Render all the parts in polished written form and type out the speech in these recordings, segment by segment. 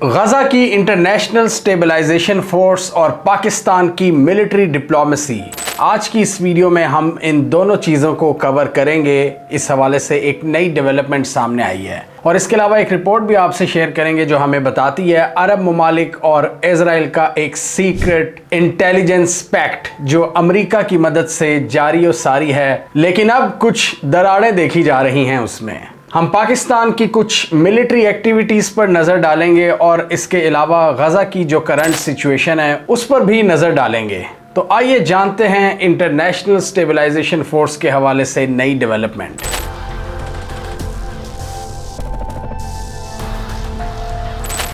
غزہ کی international stabilisation force اور پاکستان کی ملٹری ڈپلومیسی، آج کی اس ویڈیو میں ہم ان دونوں چیزوں کو کور کریں گے۔ اس حوالے سے ایک نئی ڈیولپمنٹ سامنے آئی ہے اور اس کے علاوہ ایک رپورٹ بھی آپ سے شیئر کریں گے جو ہمیں بتاتی ہے عرب ممالک اور اسرائیل کا ایک سیکرٹ انٹیلیجنس پیکٹ جو امریکہ کی مدد سے جاری و ساری ہے، لیکن اب کچھ دراڑیں دیکھی جا رہی ہیں اس میں۔ ہم پاکستان کی کچھ ملٹری ایکٹیویٹیز پر نظر ڈالیں گے اور اس کے علاوہ غزہ کی جو کرنٹ سچویشن ہے اس پر بھی نظر ڈالیں گے۔ تو آئیے جانتے ہیں انٹرنیشنل سٹیبلائزیشن فورس کے حوالے سے نئی ڈیولپمنٹ۔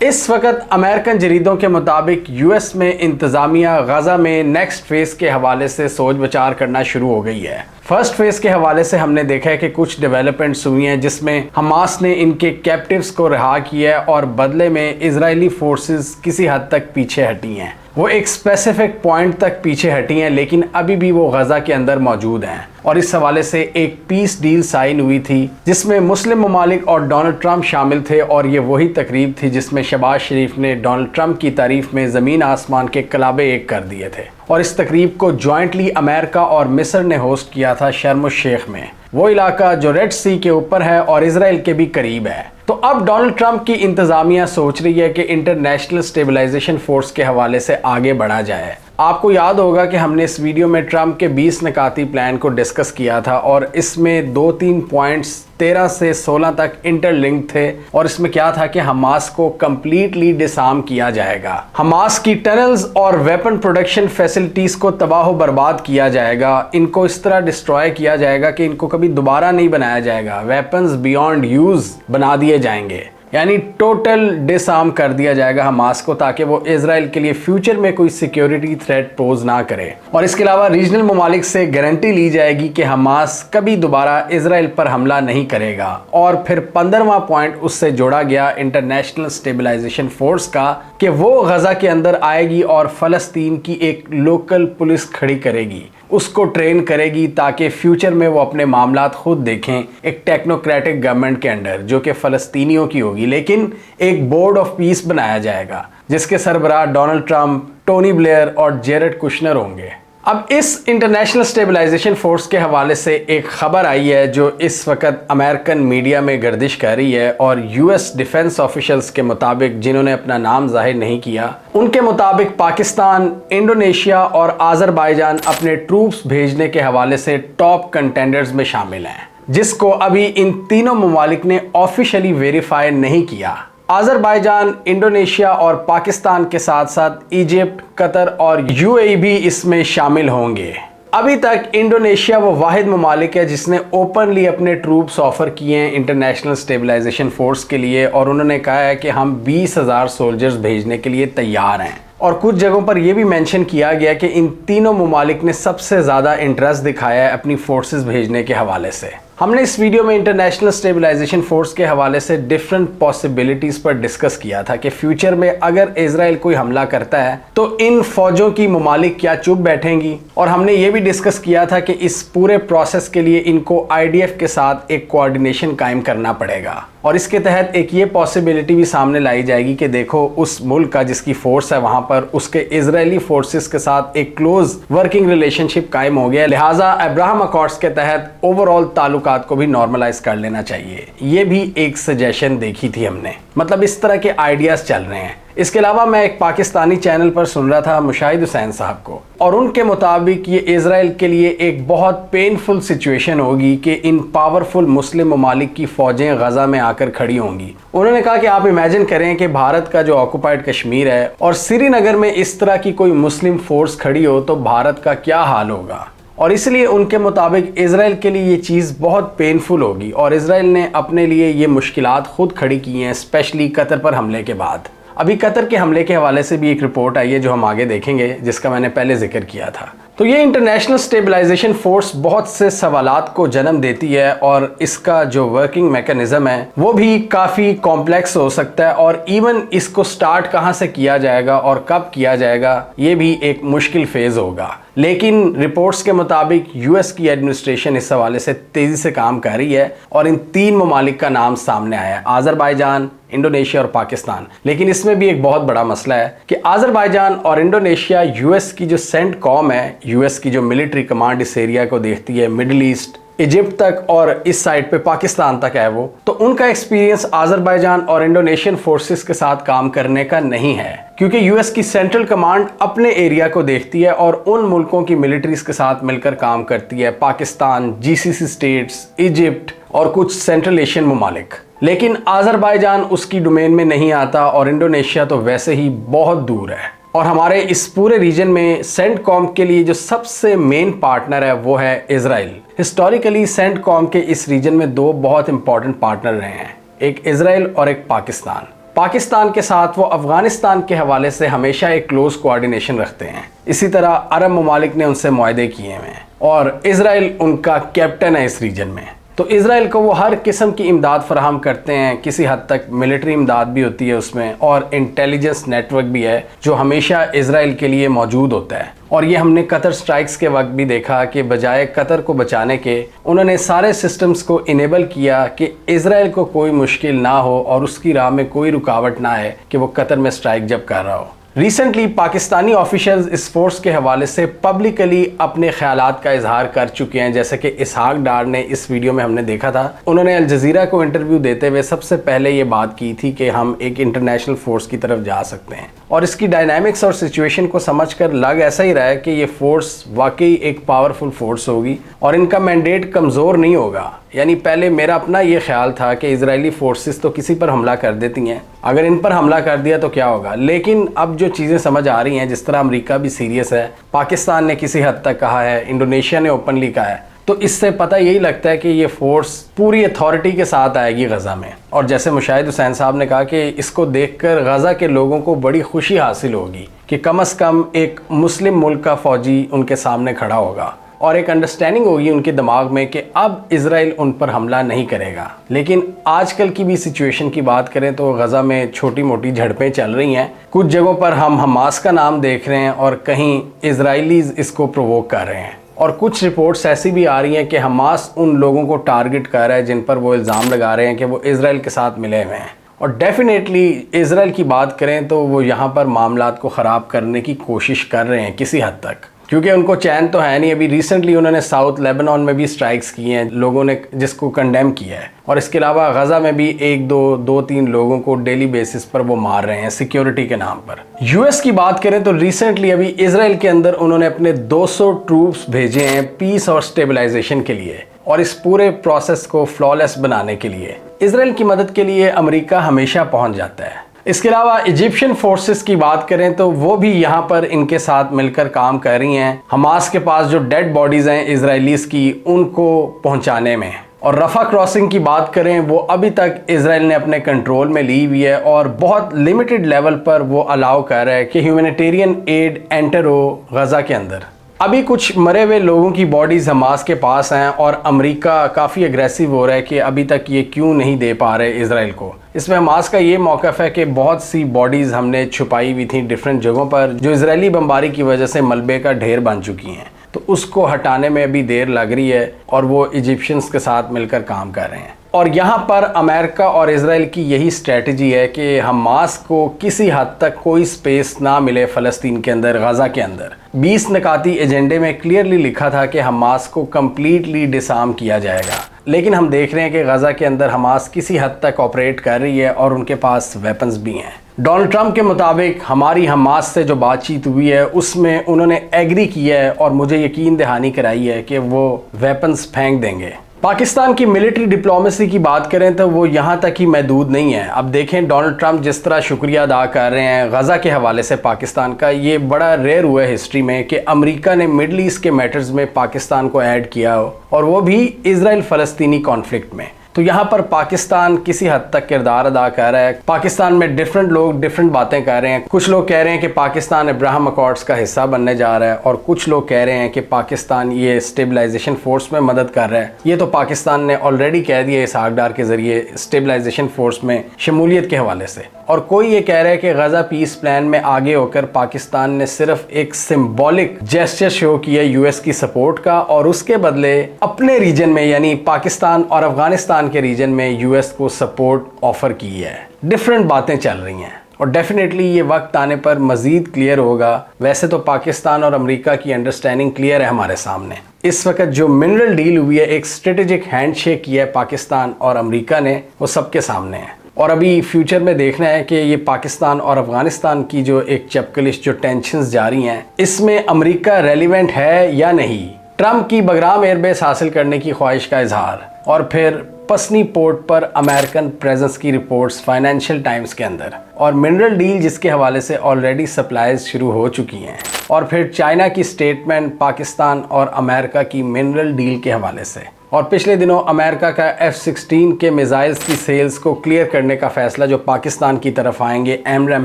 اس وقت امریکن جریدوں کے مطابق یو ایس میں انتظامیہ غزہ میں نیکسٹ فیز کے حوالے سے سوچ بچار کرنا شروع ہو گئی ہے۔ فرسٹ فیز کے حوالے سے ہم نے دیکھا ہے کہ کچھ ڈیولپمنٹس ہوئی ہیں جس میں حماس نے ان کے کیپٹیوز کو رہا کیا ہے اور بدلے میں اسرائیلی فورسز کسی حد تک پیچھے ہٹی ہیں۔ وہ ایک اسپیسیفک پوائنٹ تک پیچھے ہٹی ہیں لیکن ابھی بھی وہ غزہ کے اندر موجود ہیں، اور اس حوالے سے ایک پیس ڈیل سائن ہوئی تھی جس میں مسلم ممالک اور ڈونلڈ ٹرمپ شامل تھے، اور یہ وہی تقریب تھی جس میں شہباز شریف نے ڈونلڈ ٹرمپ کی تعریف میں زمین آسمان کے کلابے ایک کر دیے تھے، اور اس تقریب کو جوائنٹلی امریکہ اور مصر نے ہوسٹ کیا تھا شرم الشیخ میں، وہ علاقہ جو ریڈ سی کے اوپر ہے اور اسرائیل کے بھی قریب ہے۔ تو اب ڈونلڈ ٹرمپ کی انتظامیہ سوچ رہی ہے کہ انٹرنیشنل سٹیبلائزیشن فورس کے حوالے سے آگے بڑھا جائے۔ آپ کو یاد ہوگا کہ ہم نے اس ویڈیو میں ٹرمپ کے 20 نکاتی پلان کو ڈسکس کیا تھا، اور اس میں 2-3 پوائنٹس 13 سے 16 تک انٹر لنک تھے، اور اس میں کیا تھا کہ حماس کو کمپلیٹلی ڈس آرم کیا جائے گا، حماس کی ٹنلز اور ویپن پروڈکشن فیسلٹیز کو تباہ و برباد کیا جائے گا، ان کو اس طرح ڈسٹروائے کیا جائے گا کہ ان کو کبھی دوبارہ نہیں بنایا جائے گا، ویپنز بیونڈ یوز بنا دیے جائیں گے، یعنی ٹوٹل ڈس آرم کر دیا جائے گا حماس کو تاکہ وہ اسرائیل کے لیے فیوچر میں کوئی سیکیورٹی تھریٹ پوز نہ کرے۔ اور اس کے علاوہ ریجنل ممالک سے گارنٹی لی جائے گی کہ حماس کبھی دوبارہ اسرائیل پر حملہ نہیں کرے گا۔ اور پھر 15واں پوائنٹ اس سے جوڑا گیا انٹرنیشنل سٹیبلائزیشن فورس کا کہ وہ غزہ کے اندر آئے گی اور فلسطین کی ایک لوکل پولیس کھڑی کرے گی، اس کو ٹرین کرے گی تاکہ فیوچر میں وہ اپنے معاملات خود دیکھیں ایک ٹیکنوکریٹک گورنمنٹ کے انڈر جو کہ فلسطینیوں کی ہوگی، لیکن ایک بورڈ آف پیس بنایا جائے گا جس کے سربراہ ڈونلڈ ٹرمپ، ٹونی بلیئر اور جیرڈ کشنر ہوں گے۔ اب اس انٹرنیشنل سٹیبلائزیشن فورس کے حوالے سے ایک خبر آئی ہے جو اس وقت امریکن میڈیا میں گردش کر رہی ہے، اور یو ایس ڈیفنس آفیشلز کے مطابق، جنہوں نے اپنا نام ظاہر نہیں کیا، ان کے مطابق پاکستان، انڈونیشیا اور آذربائیجان اپنے ٹروپس بھیجنے کے حوالے سے ٹاپ کنٹینڈرز میں شامل ہیں، جس کو ابھی ان تینوں ممالک نے آفیشلی ویریفائی نہیں کیا۔ آذربائیجان، انڈونیشیا اور پاکستان کے ساتھ ساتھ ایجپٹ، قطر اور یو اے ای بھی اس میں شامل ہوں گے۔ ابھی تک انڈونیشیا وہ واحد ممالک ہے جس نے اوپنلی اپنے ٹروپس آفر کیے ہیں انٹرنیشنل سٹیبلائزیشن فورس کے لیے، اور انہوں نے کہا ہے کہ ہم 20,000 سولجرز بھیجنے کے لیے تیار ہیں، اور کچھ جگہوں پر یہ بھی مینشن کیا گیا کہ ان تینوں ممالک نے سب سے زیادہ انٹرسٹ دکھایا ہے اپنی فورسز بھیجنے کے حوالے سے۔ ہم نے اس ویڈیو میں انٹرنیشنل سٹیبلائزیشن فورس کے حوالے سے ڈیفرنٹ پاسبلٹیز پر ڈسکس کیا تھا کہ فیوچر میں اگر اسرائیل کوئی حملہ کرتا ہے تو ان فوجوں کی ممالک کیا چپ بیٹھیں گی، اور ہم نے یہ بھی ڈسکس کیا تھا کہ اس پورے پروسیس کے لیے ان کو آئی ڈی ایف کے ساتھ ایک کوآرڈینیشن قائم کرنا پڑے گا، اور اس کے تحت ایک یہ پاسبلٹی بھی سامنے لائی جائے گی کہ دیکھو اس ملک کا جس کی فورس ہے وہاں پر اس کے اسرائیلی فورسز کے ساتھ ایک کلوز ورکنگ ریلیشن شپ قائم ہو گیا، لہٰذا ابراہم اکارڈز کے تحت اوور آل تعلقات کو بھی نارملائز کر لینا چاہیے۔ یہ بھی ایک سجیشن دیکھی تھی ہم نے، مطلب اس طرح کے آئیڈیاز چل رہے ہیں۔ اس کے علاوہ میں ایک پاکستانی چینل پر سن رہا تھا مشاہد حسین صاحب کو، اور ان کے مطابق یہ اسرائیل کے لیے ایک بہت پینفل سچویشن ہوگی کہ ان پاورفل مسلم ممالک کی فوجیں غزہ میں آ کر کھڑی ہوں گی۔ انہوں نے کہا کہ آپ امیجن کریں کہ بھارت کا جو آکوپائڈ کشمیر ہے اور سری نگر میں اس طرح کی کوئی مسلم فورس کھڑی ہو تو بھارت کا کیا حال ہوگا، اور اس لیے ان کے مطابق اسرائیل کے لیے یہ چیز بہت پینفل ہوگی، اور اسرائیل نے اپنے لیے یہ مشکلات خود کھڑی کی ہیں، اسپیشلی قطر پر حملے کے بعد۔ ابھی قطر کے حملے کے حوالے سے بھی ایک رپورٹ آئی ہے جو ہم آگے دیکھیں گے، جس کا میں نے پہلے ذکر کیا تھا۔ تو یہ انٹرنیشنل سٹیبلائزیشن فورس بہت سے سوالات کو جنم دیتی ہے، اور اس کا جو ورکنگ میکانزم ہے وہ بھی کافی کمپلیکس ہو سکتا ہے، اور ایون اس کو سٹارٹ کہاں سے کیا جائے گا اور کب کیا جائے گا یہ بھی ایک مشکل فیز ہوگا۔ لیکن رپورٹس کے مطابق US کی ایڈمنسٹریشن اس حوالے سے تیزی سے کام کر رہی ہے اور ان 3 ممالک کا نام سامنے آیا ہے: آذربائیجان، انڈونیشیا اور پاکستان۔ لیکن اس میں بھی ایک بہت بڑا مسئلہ ہے کہ آذربائیجان اور انڈونیشیا US کی جو سینٹکوم ہے، US کی جو ملٹری کمانڈ اس ایریا کو دیکھتی ہے، مڈل ایسٹ، ایجپٹ تک اور اس سائڈ پہ پاکستان تک ہے وہ، تو ان کا ایکسپیرینس آذربائیجان اور انڈونیشین فورسز کے ساتھ کام کرنے کا نہیں ہے، کیونکہ US کی سینٹرل کمانڈ اپنے ایریا کو دیکھتی ہے اور ان ملکوں کی ملٹریز کے ساتھ مل کر کام کرتی ہے: پاکستان، GCC اسٹیٹس، ایجپٹ اور کچھ سینٹرل ایشین ممالک۔ لیکن آذربائیجان اس کی ڈومین میں نہیں آتا اور انڈونیشیا تو ویسے ہی بہت دور ہے۔ اور ہمارے اس پورے ریجن میں سینٹ کام کے لیے جو سب سے مین پارٹنر ہے وہ ہے اسرائیل۔ ہسٹوریکلی سینٹ کام کے اس ریجن میں 2 بہت امپورٹنٹ پارٹنر رہے ہیں، ایک اسرائیل اور ایک پاکستان۔ پاکستان کے ساتھ وہ افغانستان کے حوالے سے ہمیشہ ایک کلوز کوآرڈینیشن رکھتے ہیں، اسی طرح عرب ممالک نے ان سے معاہدے کیے ہوئے ہیں اور اسرائیل ان کا کیپٹن ہے اس ریجن میں۔ تو اسرائیل کو وہ ہر قسم کی امداد فراہم کرتے ہیں، کسی حد تک ملٹری امداد بھی ہوتی ہے اس میں، اور انٹیلیجنس نیٹ ورک بھی ہے جو ہمیشہ اسرائیل کے لیے موجود ہوتا ہے۔ اور یہ ہم نے قطر سٹرائکس کے وقت بھی دیکھا کہ بجائے قطر کو بچانے کے، انہوں نے سارے سسٹمز کو انیبل کیا کہ اسرائیل کو کوئی مشکل نہ ہو اور اس کی راہ میں کوئی رکاوٹ نہ آئے کہ وہ قطر میں سٹرائک جب کر رہا ہو۔ ریسنٹلی پاکستانی آفیشلز اس فورس کے حوالے سے پبلکلی اپنے خیالات کا اظہار کر چکے ہیں، جیسے کہ اسحاق ڈار نے اس ویڈیو میں ہم نے دیکھا تھا، انہوں نے الجزیرہ کو انٹرویو دیتے ہوئے سب سے پہلے یہ بات کی تھی کہ ہم ایک انٹرنیشنل فورس کی طرف جا سکتے ہیں، اور اس کی ڈائنامکس اور سچویشن کو سمجھ کر لگ ایسا ہی رہا ہے کہ یہ فورس واقعی ایک پاورفل فورس ہوگی اور ان کا مینڈیٹ کمزور نہیں ہوگا۔ یعنی پہلے میرا اپنا یہ خیال تھا کہ اسرائیلی فورسز تو کسی پر حملہ کر دیتی ہیں، اگر ان پر حملہ کر دیا تو کیا ہوگا، لیکن اب جو چیزیں سمجھ آ رہی ہیں، جس طرح امریکہ بھی سیریس ہے، پاکستان نے کسی حد تک کہا ہے، انڈونیشیا نے اوپنلی کہا ہے، تو اس سے پتہ یہی لگتا ہے کہ یہ فورس پوری اتھارٹی کے ساتھ آئے گی غزہ میں۔ اور جیسے مشاہد حسین صاحب نے کہا کہ اس کو دیکھ کر غزہ کے لوگوں کو بڑی خوشی حاصل ہوگی کہ کم از کم ایک مسلم ملک کا فوجی ان کے سامنے کھڑا ہوگا، اور ایک انڈرسٹینڈنگ ہوگی ان کے دماغ میں کہ اب اسرائیل ان پر حملہ نہیں کرے گا۔ لیکن آج کل کی بھی سچویشن کی بات کریں تو غزہ میں چھوٹی موٹی جھڑپیں چل رہی ہیں، کچھ جگہوں پر ہم حماس کا نام دیکھ رہے ہیں اور کہیں اسرائیلیز اس کو پرووک کر رہے ہیں، اور کچھ رپورٹس ایسی بھی آ رہی ہیں کہ حماس ان لوگوں کو ٹارگٹ کر رہا ہے جن پر وہ الزام لگا رہے ہیں کہ وہ اسرائیل کے ساتھ ملے ہوئے ہیں۔ اور ڈیفینیٹلی اسرائیل کی بات کریں تو وہ یہاں پر معاملات کو خراب کرنے کی کوشش کر رہے ہیں کسی حد تک، کیونکہ ان کو چین تو ہے نہیں۔ ابھی ریسنٹلی انہوں نے ساؤتھ لیبنان میں بھی سٹرائکس کی ہیں، لوگوں نے جس کو کنڈیم کیا ہے، اور اس کے علاوہ غزہ میں بھی 1-2-3 لوگوں کو ڈیلی بیسس پر وہ مار رہے ہیں سیکیورٹی کے نام پر۔ US کی بات کریں تو ریسنٹلی ابھی اسرائیل کے اندر انہوں نے اپنے 200 ٹروپس بھیجے ہیں پیس اور سٹیبلائزیشن کے لیے، اور اس پورے پروسیس کو فلالیس بنانے کے لیے۔ اسرائیل کی مدد کے لیے امریکہ ہمیشہ پہنچ جاتا ہے۔ اس کے علاوہ ایجپشین فورسز کی بات کریں تو وہ بھی یہاں پر ان کے ساتھ مل کر کام کر رہی ہیں، حماس کے پاس جو ڈیڈ باڈیز ہیں اسرائیلیز کی ان کو پہنچانے میں۔ اور رفح کراسنگ کی بات کریں، وہ ابھی تک اسرائیل نے اپنے کنٹرول میں لی ہوئی ہے اور بہت لمیٹڈ لیول پر وہ الاؤ کر رہا ہے کہ ہیومینیٹیرین ایڈ انٹر ہو غزہ کے اندر۔ ابھی کچھ مرے ہوئے لوگوں کی باڈیز حماس کے پاس ہیں اور امریکہ کافی اگریسو ہو رہا ہے کہ ابھی تک یہ کیوں نہیں دے پا رہے اسرائیل کو۔ اس میں حماس کا یہ موقف ہے کہ بہت سی باڈیز ہم نے چھپائی ہوئی تھیں ڈیفرنٹ جگہوں پر جو اسرائیلی بمباری کی وجہ سے ملبے کا ڈھیر بن چکی ہیں، تو اس کو ہٹانے میں ابھی دیر لگ رہی ہے اور وہ ایجپشنز کے ساتھ مل کر کام کر رہے ہیں۔ اور یہاں پر امریکہ اور اسرائیل کی یہی اسٹریٹجی ہے کہ حماس کو کسی حد تک کوئی سپیس نہ ملے فلسطین کے اندر، غزہ کے اندر۔ 20 نکاتی ایجنڈے میں کلیئرلی لکھا تھا کہ حماس کو کمپلیٹلی ڈسارم کیا جائے گا، لیکن ہم دیکھ رہے ہیں کہ غزہ کے اندر حماس کسی حد تک آپریٹ کر رہی ہے اور ان کے پاس ویپنز بھی ہیں۔ ڈونلڈ ٹرمپ کے مطابق ہماری حماس سے جو بات چیت ہوئی ہے اس میں انہوں نے ایگری کیا ہے اور مجھے یقین دہانی کرائی ہے کہ وہ ویپنز پھینک دیں گے۔ پاکستان کی ملٹری ڈپلومیسی کی بات کریں تو وہ یہاں تک ہی محدود نہیں ہے۔ اب دیکھیں ڈونلڈ ٹرمپ جس طرح شکریہ ادا کر رہے ہیں غزہ کے حوالے سے پاکستان کا، یہ بڑا ریئر ہوا ہے ہسٹری میں کہ امریکہ نے مڈل ایسٹ کے میٹرز میں پاکستان کو ایڈ کیا ہو، اور وہ بھی اسرائیل فلسطینی کانفلکٹ میں۔ تو یہاں پر پاکستان کسی حد تک کردار ادا کر رہا ہے. پاکستان میں ڈیفرنٹ لوگ ڈیفرنٹ باتیں کر رہے ہیں. کچھ لوگ کہہ رہے ہیں کہ پاکستان ابراہم اکارڈز کا حصہ بننے جا رہا ہے, اور کچھ لوگ کہہ رہے ہیں کہ پاکستان یہ اسٹیبلائزیشن فورس میں مدد کر رہا ہے. یہ تو پاکستان نے آلریڈی کہہ دیا اسحاق ڈار کے ذریعے اسٹیبلائزیشن فورس میں شمولیت کے حوالے سے. اور کوئی یہ کہہ رہا ہے کہ غزہ پیس پلان میں آگے ہو کر پاکستان نے صرف ایک سمبولک جیسچر شو کیا یو ایس کی سپورٹ کا, اور اس کے بدلے اپنے ریجن میں یعنی پاکستان اور افغانستان کے ریجن میں یو ایس کو سپورٹ آفر کی ہے. ڈیفرنٹ باتیں چل رہی ہیں اور ڈیفینیٹلی یہ وقت آنے پر مزید کلیئر ہوگا. ویسے تو پاکستان اور امریکہ کی انڈرسٹینڈنگ کلیئر ہے ہمارے سامنے. اس وقت جو منرل ڈیل ہوئی ہے, ایک اسٹریٹجک ہینڈ شیک کیا ہے پاکستان اور امریکہ نے, وہ سب کے سامنے ہے. اور ابھی فیوچر میں دیکھنا ہے کہ یہ پاکستان اور افغانستان کی جو ایک چپکلش جو ٹینشنز جاری ہیں, اس میں امریکہ ریلیونٹ ہے یا نہیں. ٹرمپ کی بگرام ایئر بیس حاصل کرنے کی خواہش کا اظہار, اور پھر پسنی پورٹ پر امریکن پریزنس کی رپورٹس فائنینشیل ٹائمز کے اندر, اور منرل ڈیل جس کے حوالے سے آلریڈی سپلائیز شروع ہو چکی ہیں, اور پھر چائنا کی سٹیٹمنٹ پاکستان اور امریکہ کی منرل ڈیل کے حوالے سے. اور پچھلے دنوں امریکہ کا F-16 کے میزائلز کی سیلز کو کلیئر کرنے کا فیصلہ جو پاکستان کی طرف آئیں گے, AMRAAM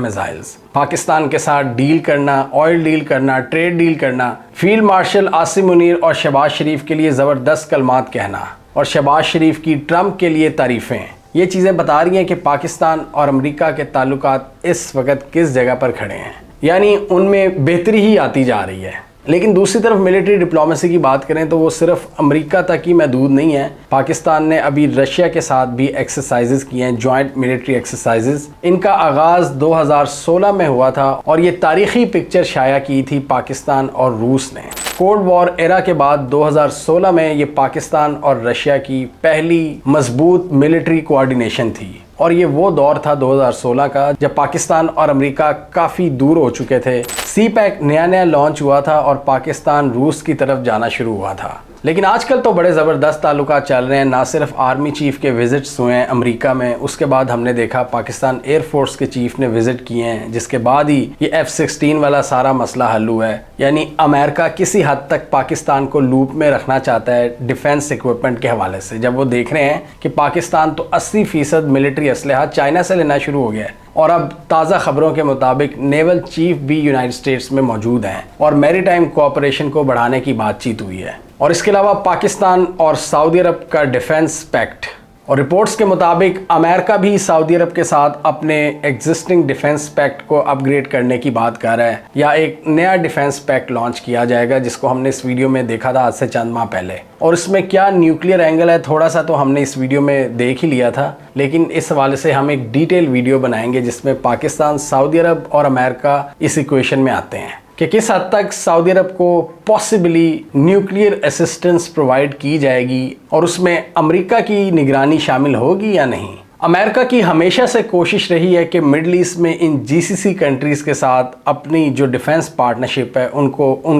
میزائلز. پاکستان کے ساتھ ڈیل کرنا, آئل ڈیل کرنا, ٹریڈ ڈیل کرنا, فیلڈ مارشل عاصم منیر اور شہباز شریف کے لیے زبردست کلمات کہنا, اور شہباز شریف کی ٹرمپ کے لیے تعریفیں. یہ چیزیں بتا رہی ہیں کہ پاکستان اور امریکہ کے تعلقات اس وقت کس جگہ پر کھڑے ہیں, یعنی ان میں بہتری ہی آتی جا رہی ہے. لیکن دوسری طرف ملٹری ڈپلومیسی کی بات کریں تو وہ صرف امریکہ تک ہی محدود نہیں ہے. پاکستان نے ابھی رشیا کے ساتھ بھی ایکسرسائزز کیے ہیں, جوائنٹ ملٹری ایکسرسائزز. ان کا آغاز 2016 میں ہوا تھا, اور یہ تاریخی پکچر شائع کی تھی پاکستان اور روس نے. کولڈ وار ایرا کے بعد 2016 میں یہ پاکستان اور رشیا کی پہلی مضبوط ملٹری کوآرڈینیشن تھی, اور یہ وہ دور تھا 2016 کا جب پاکستان اور امریکہ کافی دور ہو چکے تھے. سی پیک نیا لانچ ہوا تھا اور پاکستان روس کی طرف جانا شروع ہوا تھا. لیکن آج کل تو بڑے زبردست تعلقات چل رہے ہیں. نہ صرف آرمی چیف کے وزٹس ہوئے ہیں امریکہ میں, اس کے بعد ہم نے دیکھا پاکستان ایئر فورس کے چیف نے وزٹ کیے ہیں, جس کے بعد ہی یہ F-16 والا سارا مسئلہ حل ہوا ہے. یعنی امریکہ کسی حد تک پاکستان کو لوپ میں رکھنا چاہتا ہے ڈیفنس ایکوپمنٹ کے حوالے سے, جب وہ دیکھ رہے ہیں کہ پاکستان تو 80% ملٹری اسلحہ چائنا سے لینا شروع ہو گیا ہے. اور اب تازہ خبروں کے مطابق نیول چیف بھی یونائٹڈ اسٹیٹس میں موجود ہیں, اور میری ٹائم کوآپریشن کو بڑھانے کی بات چیت ہوئی ہے. اور اس کے علاوہ پاکستان اور سعودی عرب کا ڈیفنس پیکٹ, اور رپورٹس کے مطابق امریکہ بھی سعودی عرب کے ساتھ اپنے ایگزسٹنگ ڈیفنس پیکٹ کو اپ گریڈ کرنے کی بات کر رہا ہے, یا ایک نیا ڈیفنس پیکٹ لانچ کیا جائے گا, جس کو ہم نے اس ویڈیو میں دیکھا تھا آج سے چند ماہ پہلے. اور اس میں کیا نیوکلیئر اینگل ہے تھوڑا سا تو ہم نے اس ویڈیو میں دیکھ ہی لیا تھا, لیکن اس حوالے سے ہم ایک ڈیٹیل ویڈیو بنائیں گے جس میں پاکستان, سعودی عرب اور امریکہ اس ایکویشن میں آتے ہیں کہ کس حد تک سعودی عرب کو پاسبلی نیوکلیئر اسسٹنس پرووائڈ کی جائے گی, اور اس میں امریکہ کی نگرانی شامل ہوگی یا نہیں. امریکہ کی ہمیشہ سے کوشش رہی ہے کہ مڈل ایسٹ میں ان GCC کنٹریز کے ساتھ اپنی جو ڈیفنس پارٹنرشپ ہے ان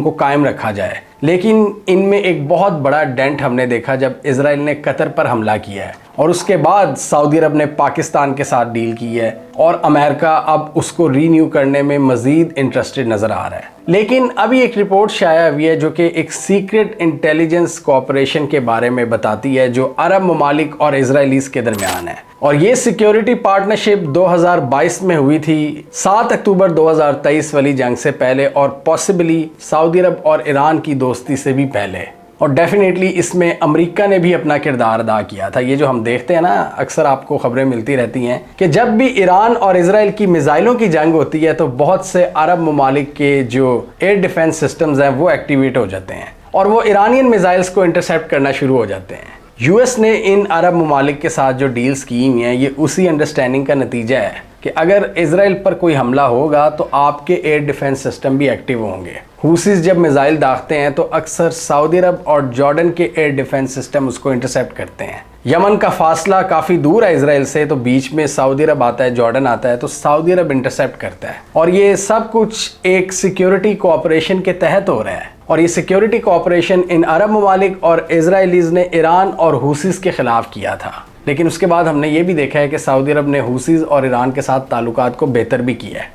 کو قائم رکھا جائے. لیکن ان میں ایک بہت بڑا ڈینٹ ہم نے دیکھا جب اسرائیل نے قطر پر حملہ کیا ہے, اور اس کے بعد سعودی عرب نے پاکستان کے ساتھ ڈیل کی ہے, اور امریکہ اب اس کو رینیو کرنے میں مزید انٹرسٹڈ نظر آ رہا ہے. لیکن ابھی ایک رپورٹ شائع ہوئی ہے جو کہ ایک سیکرٹ انٹیلیجنس کوآپریشن کے بارے میں بتاتی ہے جو عرب ممالک اور اسرائیلیز کے درمیان ہے, اور یہ سیکیورٹی پارٹنرشپ 2022 میں ہوئی تھی 7 اکتوبر 2023 والی جنگ سے پہلے, اور پاسبلی سعودی عرب اور ایران کی دوستی سے بھی پہلے. اور ڈیفینیٹلی اس میں امریکہ نے بھی اپنا کردار ادا کیا تھا. یہ جو ہم دیکھتے ہیں نا, اکثر آپ کو خبریں ملتی رہتی ہیں کہ جب بھی ایران اور اسرائیل کی میزائلوں کی جنگ ہوتی ہے تو بہت سے عرب ممالک کے جو ایئر ڈیفنس سسٹمز ہیں وہ ایکٹیویٹ ہو جاتے ہیں, اور وہ ایرانین میزائلز کو انٹرسیپٹ کرنا شروع ہو جاتے ہیں. یو ایس نے ان عرب ممالک کے ساتھ جو ڈیلز کی ہوئی ہیں, یہ اسی انڈرسٹینڈنگ کا نتیجہ ہے کہ اگر اسرائیل پر کوئی حملہ ہوگا تو آپ کے ایئر ڈیفنس سسٹم بھی ایکٹیو ہوں گے. حوثیز جب میزائل داغتے ہیں تو اکثر سعودی عرب اور جارڈن کے ایئر ڈیفنس سسٹم اس کو انٹرسیپٹ کرتے ہیں. یمن کا فاصلہ کافی دور ہے اسرائیل سے, تو بیچ میں سعودی عرب آتا ہے, جارڈن آتا ہے, تو سعودی عرب انٹرسیپٹ کرتا ہے. اور یہ سب کچھ ایک سیکیورٹی کوآپریشن کے تحت ہو رہا ہے, اور یہ سیکیورٹی کوآپریشن ان عرب ممالک اور اسرائیلیز نے ایران اور حوثیز کے خلاف کیا تھا. لیکن اس کے بعد ہم نے یہ بھی دیکھا ہے کہ سعودی عرب نے حوثیز اور ایران کے ساتھ تعلقات کو بہتر بھی کیا ہے.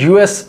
US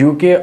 UK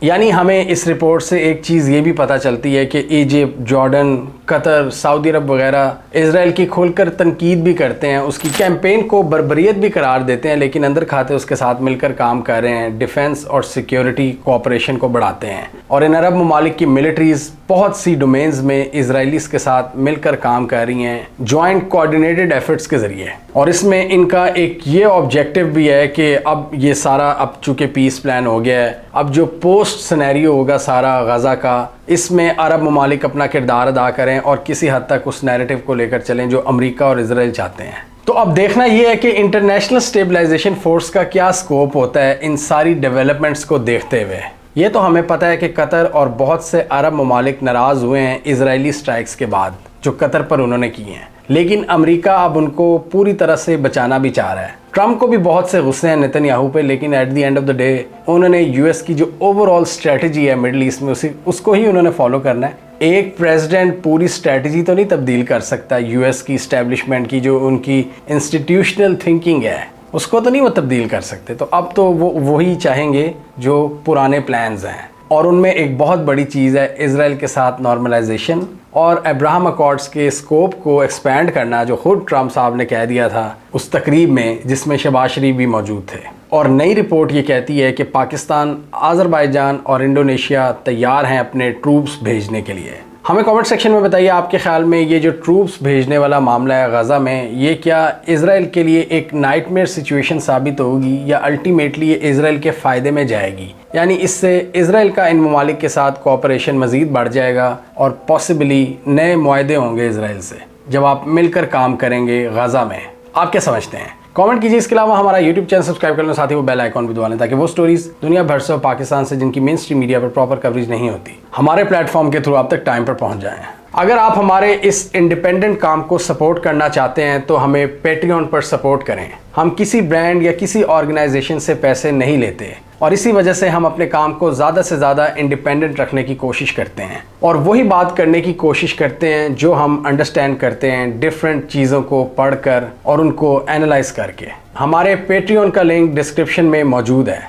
یعنی ہمیں اس رپورٹ سے ایک چیز یہ بھی پتہ چلتی ہے کہ ایجپٹ، جارڈن، قطر، سعودی عرب وغیرہ اسرائیل کی کھول کر تنقید بھی کرتے ہیں، اس کی کیمپین کو بربریت بھی قرار دیتے ہیں، لیکن اندر کھاتے اس کے ساتھ مل کر کام کر رہے ہیں، ڈیفنس اور سیکیورٹی کوآپریشن کو بڑھاتے ہیں، اور ان عرب ممالک کی ملٹریز بہت سی ڈومینز میں اسرائیلیز کے ساتھ مل کر کام کر رہی ہیں جوائنٹ کوآرڈینیٹڈ ایفرٹس کے ذریعے۔ اور اس میں ان کا ایک یہ آبجیکٹو بھی ہے کہ اب یہ سارا اب چونکہ پیس پلان ہو گیا ہے، اب جو پوسٹ سینیریو ہوگا سارا غزہ کا، اس میں عرب ممالک اپنا کردار ادا کریں اور کسی حد تک اس نیریٹو کو لے کر چلیں جو امریکہ اور اسرائیل چاہتے ہیں۔ تو اب دیکھنا یہ ہے کہ انٹرنیشنل اسٹیبلائزیشن فورس کا کیا سکوپ ہوتا ہے ان ساری ڈیولپمنٹس کو دیکھتے ہوئے۔ یہ تو ہمیں پتہ ہے کہ قطر اور بہت سے عرب ممالک ناراض ہوئے ہیں اسرائیلی سٹرائکس کے بعد جو قطر پر انہوں نے کی ہیں، لیکن امریکہ اب ان کو پوری طرح سے بچانا بھی چاہ رہا ہے۔ ٹرمپ کو بھی بہت سے غصے ہیں نیتن یاہو پہ، لیکن at the end of the day انہوں نے یو ایس کی جو اوور آل اسٹریٹجی ہے مڈل ایسٹ میں اس کو ہی انہوں نے فالو کرنا ہے۔ ایک پریزیڈنٹ پوری اسٹریٹجی تو نہیں تبدیل کر سکتا یو ایس کی اسٹیبلشمنٹ کی، جو ان کی انسٹیٹیوشنل تھنکنگ ہے اس کو تو نہیں وہ تبدیل کر سکتے، تو اب تو وہ وہی چاہیں گے جو پرانے پلانز ہیں، اور ان میں ایک بہت بڑی چیز ہے اسرائیل کے ساتھ نارملائزیشن اور ابراہم اکارڈز کے اسکوپ کو ایکسپینڈ کرنا، جو خود ٹرمپ صاحب نے کہہ دیا تھا اس تقریب میں جس میں شہباز شریف بھی موجود تھے۔ اور نئی رپورٹ یہ کہتی ہے کہ پاکستان، آذربائیجان اور انڈونیشیا تیار ہیں اپنے ٹروپس بھیجنے کے لیے۔ ہمیں کامنٹ سیکشن میں بتائیے آپ کے خیال میں یہ جو ٹروپس بھیجنے والا معاملہ ہے غزہ میں، یہ کیا اسرائیل کے لیے ایک نائٹ میئر سچویشن ثابت ہوگی یا الٹیمیٹلی یہ اسرائیل کے فائدے میں جائے گی؟ یعنی اس سے اسرائیل کا ان ممالک کے ساتھ کوآپریشن مزید بڑھ جائے گا اور پاسبلی نئے معاہدے ہوں گے اسرائیل سے جب آپ مل کر کام کریں گے غزہ میں۔ آپ کیا سمجھتے ہیں؟ کامنٹ کیجیے۔ اس کے علاوہ ہمارا یوٹیوب چینل سبسکرائب کر لیں، ساتھ ہی وہ بیل آئیکن بھی دبا لیں تاکہ وہ سٹوریز دنیا بھر سے اور پاکستان سے جن کی مین اسٹریم میڈیا پر پراپر کوریج نہیں ہوتی ہمارے پلیٹ فارم کے تھرو آپ تک ٹائم پر پہنچ جائیں۔ اگر آپ ہمارے اس انڈیپینڈنٹ کام کو سپورٹ کرنا چاہتے ہیں تو ہمیں پیٹریون پر سپورٹ کریں۔ ہم کسی برانڈ یا کسی آرگنائزیشن سے پیسے نہیں لیتے، اور اسی وجہ سے ہم اپنے کام کو زیادہ سے زیادہ انڈیپینڈنٹ رکھنے کی کوشش کرتے ہیں اور وہی بات کرنے کی کوشش کرتے ہیں جو ہم انڈرسٹینڈ کرتے ہیں ڈیفرنٹ چیزوں کو پڑھ کر اور ان کو اینالائز کر کے۔ ہمارے پیٹریون کا لنک ڈسکرپشن میں موجود ہے۔